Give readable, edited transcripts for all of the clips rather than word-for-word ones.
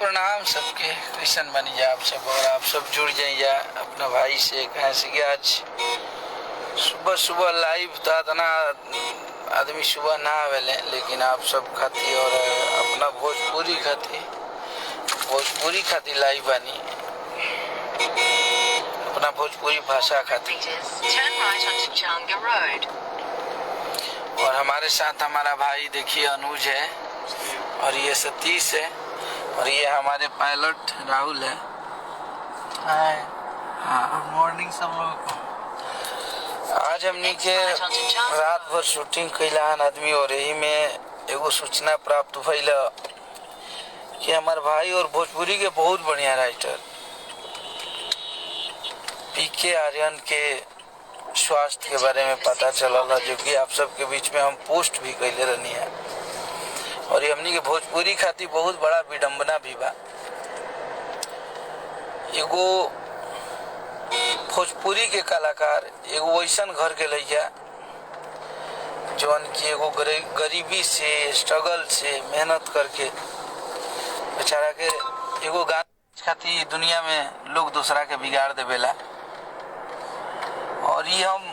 प्रणाम सबके। कैसन बनी जा आप सब और आप सब जुड़ जाइए अपना भाई से। कहे से कि आज सुबह सुबह लाइव था इतना आदमी सुबह ना आवेले, लेकिन आप सब खाती और अपना भोजपुरी खाती लाइव बनी, अपना भोजपुरी भाषा खाती। और हमारे साथ हमारा भाई देखिए अनुज है, और ये सतीश है, और ये हमारे पायलट राहुल है। हाय, हाँ, गुड मॉर्निंग सब लोगों को। आज हमनी के रात भर शूटिंग कैला आदमी, और यही में एगो सूचना प्राप्त भइल कि हमार भाई और भोजपुरी के बहुत बढ़िया राइटर पीके आर्यन के स्वास्थ्य के बारे में पता चलल, जो कि आप सबके बीच में हम पोस्ट भी कैले रहनी है। और ये हमनी के भोजपुरी खातिर बहुत बड़ा विडंबना भी बा। एगो भोजपुरी के कलाकार एगो वैसन घर के लइका जौन की एगो गरीबी से, स्ट्रगल से, मेहनत करके बेचारा के एगो गाना खातिर दुनिया में लोग दूसरा के बिगाड़ देवेला। और ये हम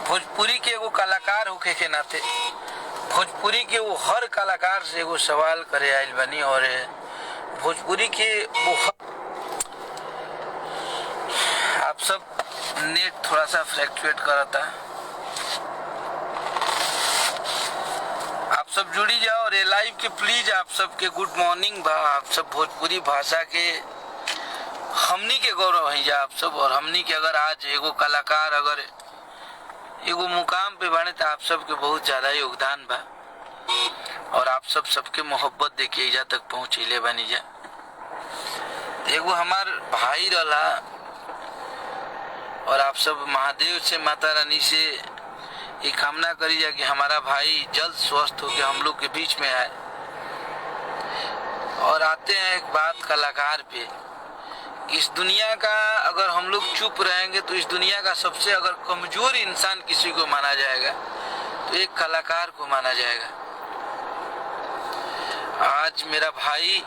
भोजपुरी के एगो कलाकार होके के नाते भोजपुरी के वो हर कलाकार से एगो सवाल करे आइल बनी। और भोजपुरी के वो आप सब नेट थोड़ा सा फ्लक्चुएट करता, आप सब जुड़ी जाओ और ये लाइव के प्लीज आप सबके गुड मॉर्निंग बा। आप सब भोजपुरी भाषा के हमनी के गौरव है जा आप सब। और हमनी के अगर आज एगो कलाकार अगर एगो मुकाम पे बने तो आप सबके बहुत ज्यादा योगदान बा, और आप सब सबके मोहब्बत देखिए जा तक पहुँचीले बनी जा। एगो हमार भाई रहा, और आप सब महादेव से, माता रानी से ये कामना करी जा कि हमारा भाई जल्द स्वस्थ होकर हम लोग के बीच में आए। और आते हैं एक बात कलाकार पे, इस दुनिया का अगर हम लोग चुप रहेंगे तो इस दुनिया का सबसे अगर कमजोर इंसान किसी को माना जाएगा तो एक कलाकार को माना जाएगा। आज मेरा भाई